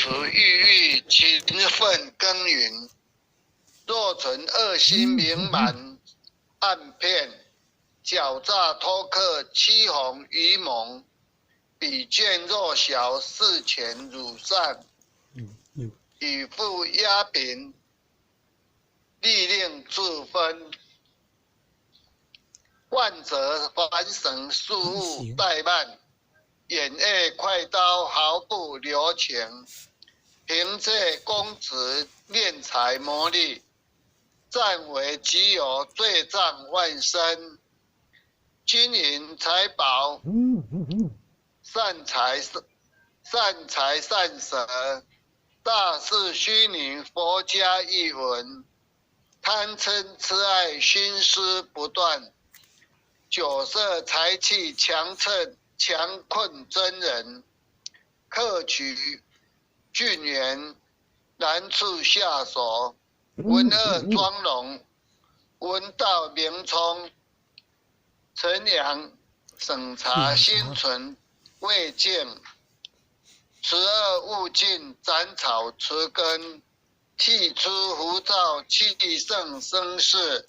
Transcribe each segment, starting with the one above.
除郁郁勤奋耕耘。若存恶心名满暗骗，狡诈偷客欺哄愚蒙，比卷弱小事权辱善，以富压贫，利令自分。万则凡绳事务怠慢，眼恶快刀毫不留情。凭借公职敛财谋利，占为己有，罪障万身。金银财宝，善财善舍，大事虚拟，佛家译文。贪嗔痴爱，心思不断，酒色财气强困真人，克取俊颜，难处下手。文恶庄容，文道明聪，陈阳审查心存未见。持恶勿近，斩草除根，剔出浮躁，气盛生事。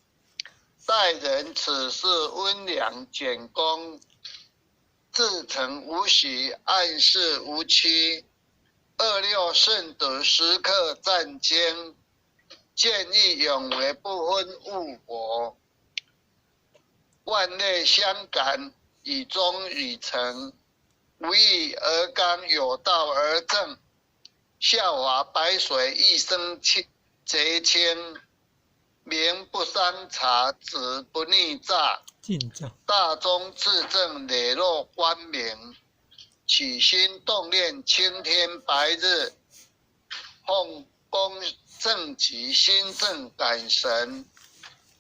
待人处事温良俭恭，至诚无许，暗示无欺。二六慎独，时刻战坚，见义勇为，不分物我。万类相感，以忠以诚，无义而刚，有道而正。笑华白水，一生贼轻。名不伤茶，子不逆诈。大忠至正，磊落光明。起心动念，青天白日。奉公正己，心正感神。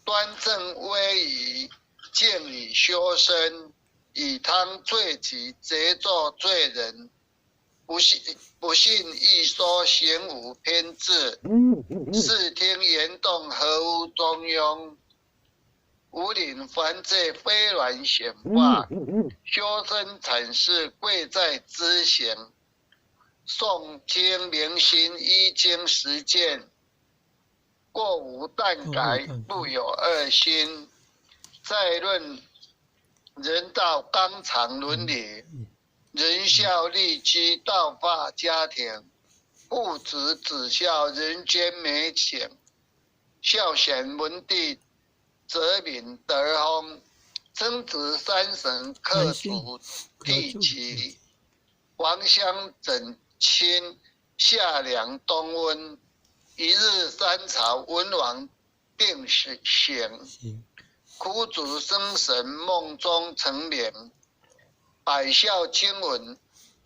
端正威仪，敬以修身。以汤罪己，贼作罪人。不信一说，行无偏执。视听言动，合乎中庸。无领凡罪，非软显化。修身阐释，贵在知行。诵经明心，依经实践。过无惮改，不有二心。再论人道纲常伦理。仁孝利居，道化家庭。父子子孝，人间美景。孝贤文帝，泽民德风。曾子三省，克主悌齐。王乡整亲，夏凉冬温。一日三朝，文王定省。苦主生神，梦中成眠。百孝经文，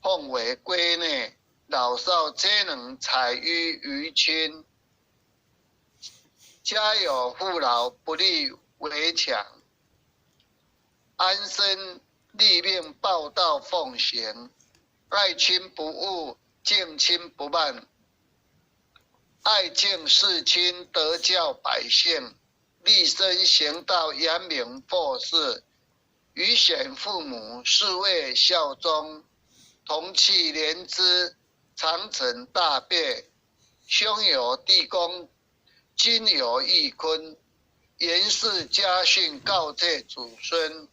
奉为圭臬。老少皆能采于于亲。家有父老，不立围墙。安身立命，报道奉行。爱亲不误，敬亲不慢。爱敬事亲，德教百姓。立身行道，扬名破世。予显父母，是谓孝忠。同气连枝，长承大别。兄有弟恭，亲有义坤。严氏家训，告诫祖孙。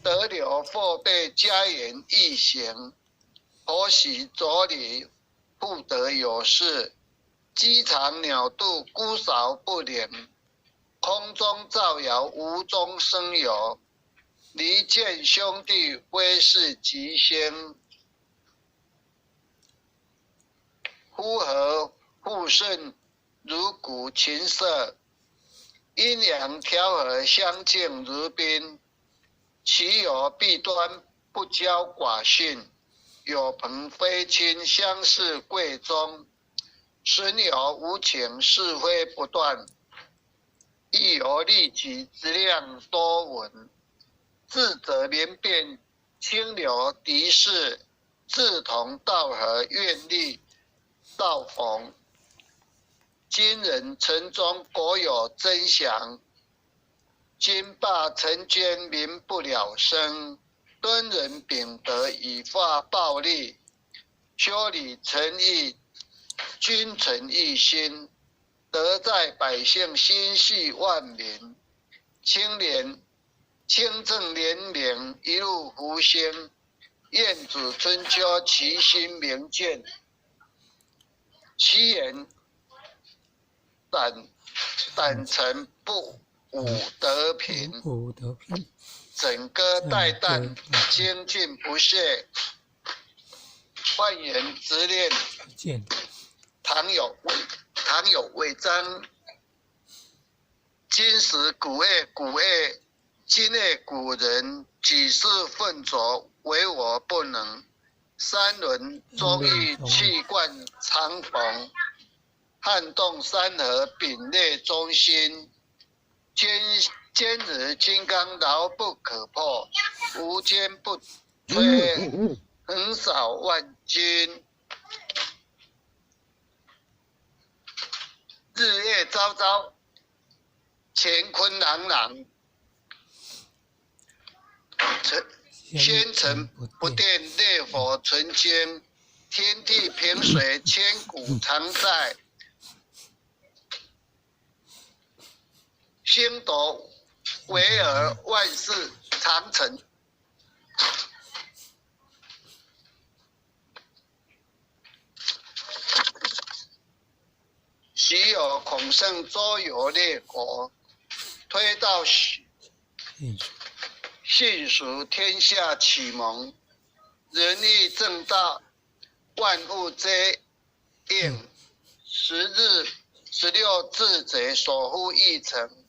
德流父辈，家言义行。婆媳妯娌，妇德有事。鸡肠鸟肚，姑嫂不廉。空中造谣，无中生有。离间兄弟，非是吉星。夫和妇顺，如鼓琴瑟。阴阳调和，相敬如宾。其有弊端，不骄寡逊。有朋非亲，相视贵重。损友无情，是非不断。亦有利己，质量多闻。智者明辨，清流敌视。志同道合，愿力道逢。今人城中，国有真祥。今罢臣捐，民不了生。敦人秉德，以化暴力。修理诚意，君臣一心，德在百姓，心系万民。清正廉明，一路福星。晏子春秋，其心明鉴。其言胆诚不武德平。枕戈待旦，精进不懈。焕颜直练，唐有违章。今时古业，今业古人，几世粪浊，唯我不能。三轮忠义，气贯长虹。撼动山河，秉列忠心。坚如金刚，牢不可破。无坚不摧，横扫万军。日夜朝朝，乾坤朗朗。仙尘不电，烈火纯青。天地平水，千古常在。星斗维尔，万世长存。昔有孔圣周游列国，推到信属天下启蒙。仁义正道，万物皆应。16智者，所乎一成。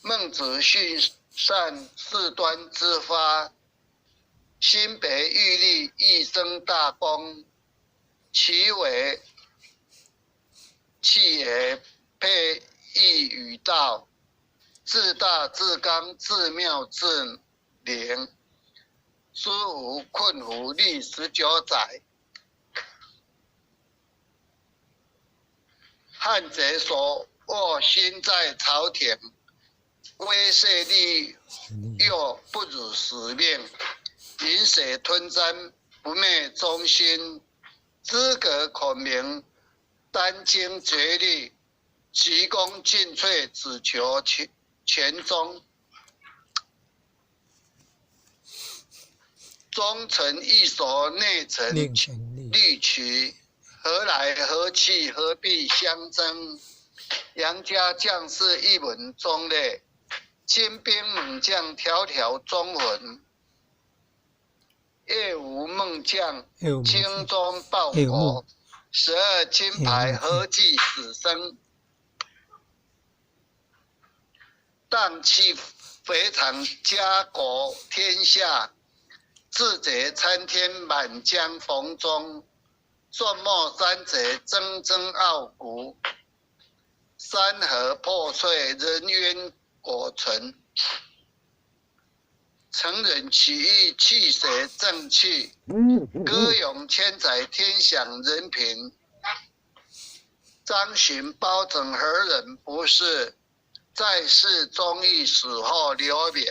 孟子训善事端之发，心北欲立，一生大功。其为气也，配义与道。自大自刚，自妙自灵。书无困苦，历19载。汉贼所握，心在朝廷。威慑力诱，不辱使命。饮水吞毡，不昧忠心。资格孔明，殚精竭虑。急功近瘁，只求全忠。忠臣易守，内臣虑取。何来何去，何必相争？杨家将士一文忠烈，精兵猛将条条忠魂。夜无梦将，精忠报国。12金牌，何计死生？荡气肥肠，家国天下。志者参天，满江逢中。壮莫三者，铮铮傲骨。山河破碎，人冤果存。成人起义，气血正气。歌咏千载，天享人平。张巡包拯，何人不是？在世忠义，死后留名。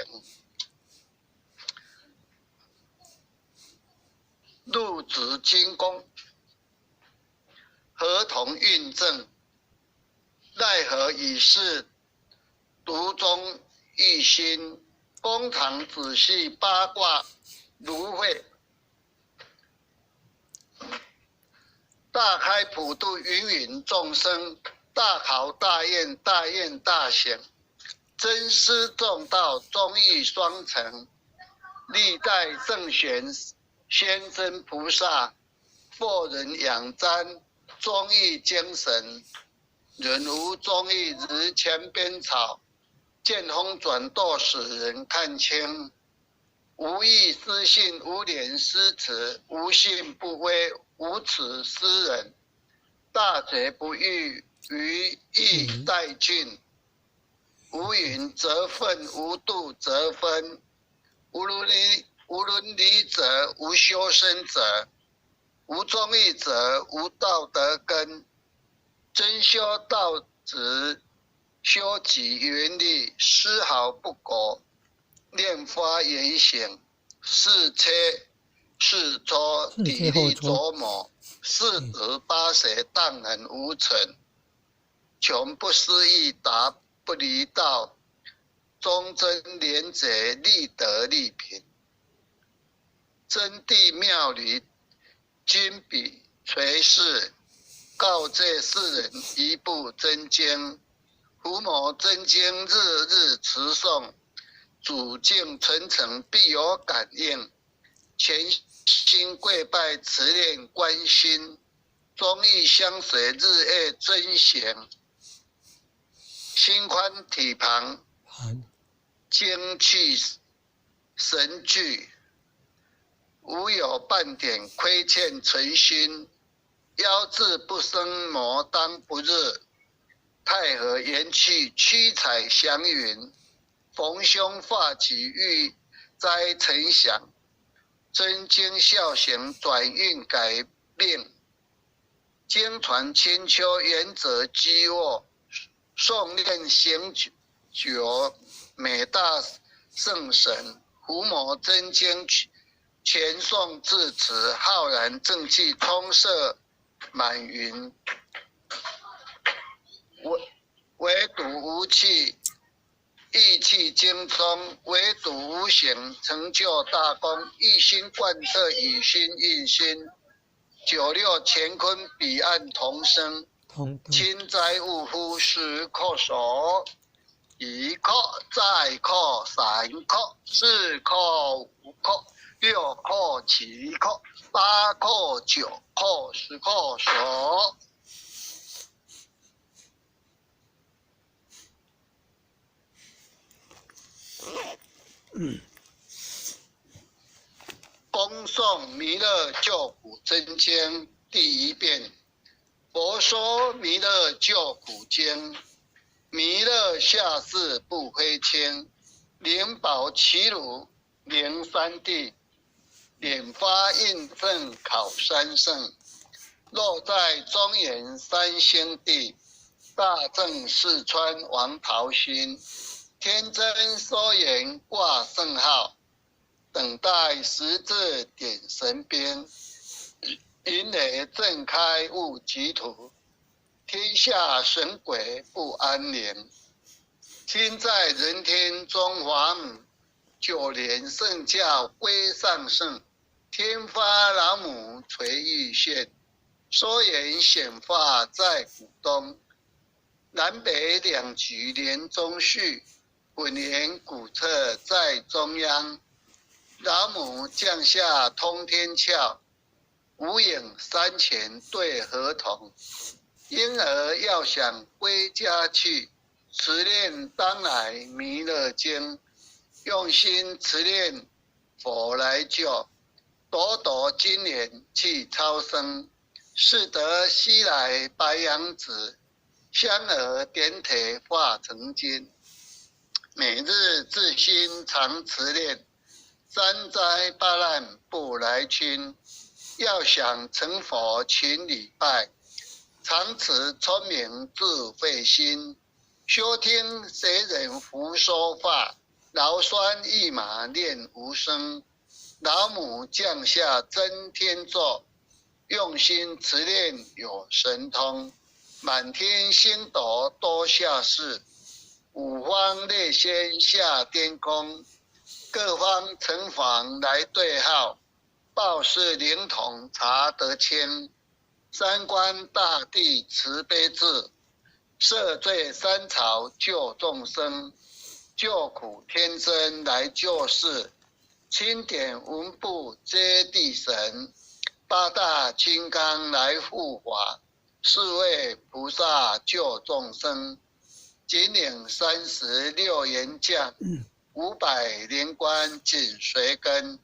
入职精工，合同运政。奈何已是独钟一心。公堂仔细，八卦如会。大开普度，芸芸众生。大考大验，大验大显。真思重道，忠义双成。历代圣贤，先真菩萨，佛人仰瞻，忠义精神。人无忠义，如前边草。见风转舵，使人看清。无义失信，无廉失耻。无信不威，无耻失人。大贼不欲，于义待郡。无允则愤，无度则分。无伦理者，无修身者。无忠义者，无道德根。真修道直，修己严厉，丝毫不苟。念发言行，是切是磋，砥砺琢磨。四德八学荡然无存，穷不思议达不离道，忠贞廉洁立德立品，真谛妙理均比垂世，告诫世人一部真经。伏魔真经日日持诵，主境层层必有感应。全心跪拜持念观心，忠义相随日夜遵行。心宽体庞，精气神聚，无有半点亏欠存心。夭志不生魔当不日，太和元气屈彩祥云。逢凶化吉遇灾成祥，真经孝行转运改命。经传千秋原则积握，诵念行久美大圣神。伏魔真经全诵至此，浩然正气通摄满云。唯独无气，意气精通；唯独无形，成就大功。一心贯彻，以心印心。96乾坤彼岸同生，轻灾勿忽时刻守。一刻再刻，三刻四刻五刻六刻七刻八刻九刻10刻守。恭诵弥勒救苦真经第1遍。佛说弥勒救苦经，弥勒下世不非轻，灵宝齐鲁灵三地，莲发印证考三圣，落在中原三星地，大正四川王桃心，天真收言挂圣号，等待十字点神鞭，云雷震开悟极土，天下神鬼不安宁。亲在人天中华母，9年圣教归上圣，天发老母垂玉线，说言显化在古东，南北两极连中续，本年古册在中央。老母降下通天窍，无影山前对河童。婴儿要想归家去，持念当来弥勒经，用心持念佛来救。朵朵金莲去超生，是得西来白羊子，香儿点铁化成金。每日自心常持念，三灾八难不来侵。要想成佛勤礼拜，常持聪明智慧心。修听谁人胡说话，劳酸一马念无声。老母降下真天座，用心持念有神通。满天星斗多下世，五方列仙下天宫。各方城隍来对号，报事灵童查得清。三官大帝慈悲智，赦罪三朝救众生。救苦天真来救世，钦点文部接地神。八大金刚来护法，4位菩萨救众生。金领36员将，500灵官紧随跟。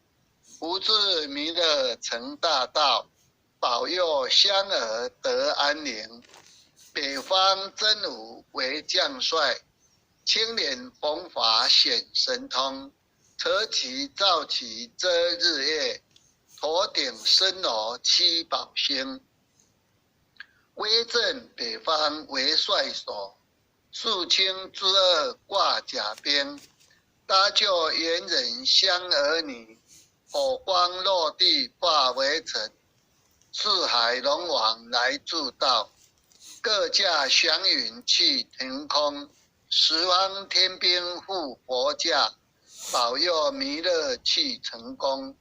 福至弥勒成大道，保佑香儿得安宁。北方真武为将帅，青脸弘法显神通。扯旗造旗遮日月，头顶身罗七宝星。威震北方为帅首，肃清之恶挂甲兵。搭救猿人香儿女，火光落地化为尘。四海龙王来助道，各驾祥云去腾空，十方天兵护佛驾，保佑弥勒去成功。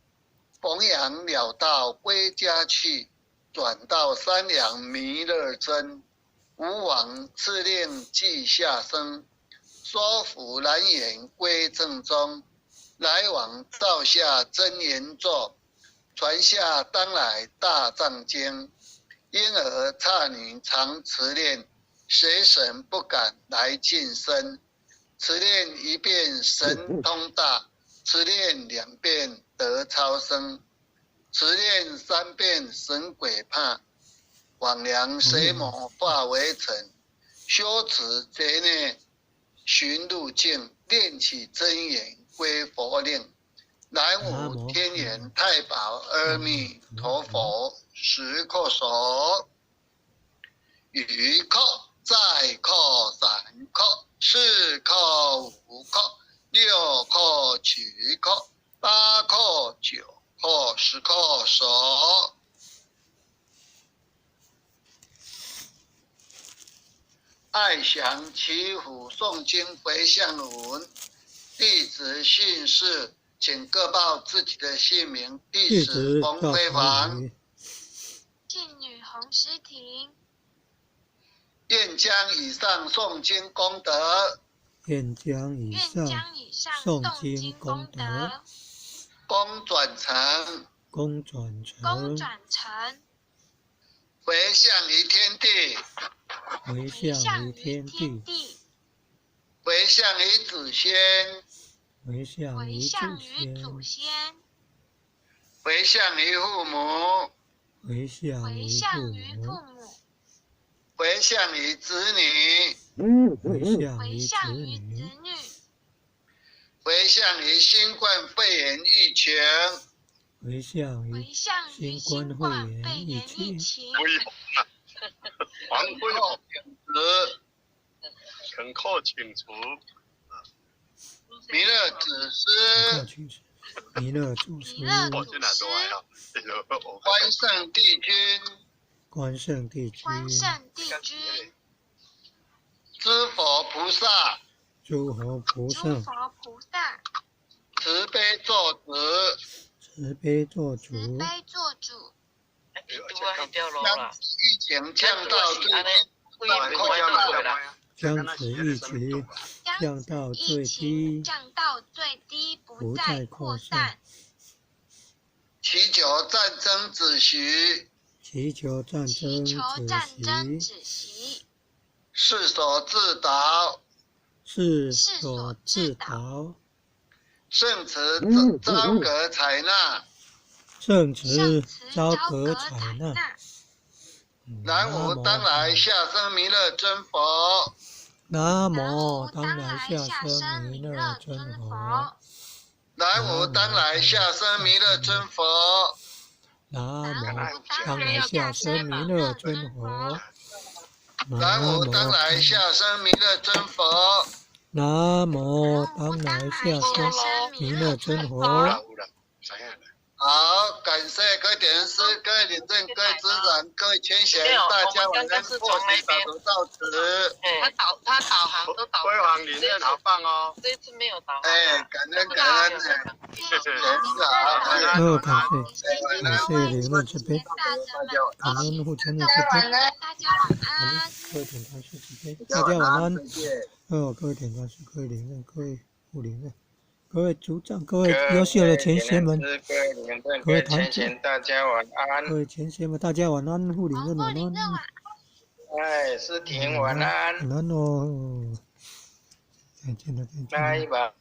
弘扬了道归家去，转到三良弥勒真。吾往敕令记下生，说服难言归正中。来往照下真言咒，传下当来大藏经。因而刹女常持念，谁神不敢来近身。持念一遍神通大，持念两遍得超生，持念三遍神鬼怕。往量谁魔化为尘，修持劫内寻路径，练起真言归佛令。南无天眼太保阿弥陀佛，十叩首，一叩再叩三叩四叩五叩六叩七叩八叩九叩十叩首。爱祥祈福诵经回向文，弟子姓氏，请各报自己的姓名。弟子冯飞凡，姓女洪诗婷，愿将以上诵经功德，愿将以上诵经功德，功转成，回向于天地，回向于天地，回向于祖先，回向于祖先，回向于父母，回向于父母，回向于子女，回向于子女，回向于新冠肺炎疫情，回向于新冠肺炎疫情，皇后品质，恳叩请除，弥勒祖师，弥勒祖师，关圣帝君，关圣帝君，诸佛菩萨，慈悲做主，将疫情降到最低，不再扩散，祈求战争止息，世所自导，圣慈昭格采纳，南无当来下生弥勒尊佛，南无当来下生弥勒尊佛，南无当来下生弥勒尊佛，南无当来下生弥勒尊佛，南无当来下生弥勒尊佛，南无当来下生弥勒尊佛。好，感谢各位点师、各位领证、各位执掌、各位前贤，大家晚安，或许导读到此。他导航都导。辉煌领证好棒哦！这次没有导航。感恩。谢谢。感谢领证这边，感恩护签的这边，大家晚安。各位点传师这边，大家晚安。各位点传师、各位领证、各位护领证。各位组长、各位优秀的前贤们、各位团长，大家晚安。各位前贤们，大家晚安，护领证晚安。哎，诗婷晚安。晚安哦。再见了，再见了。拜拜。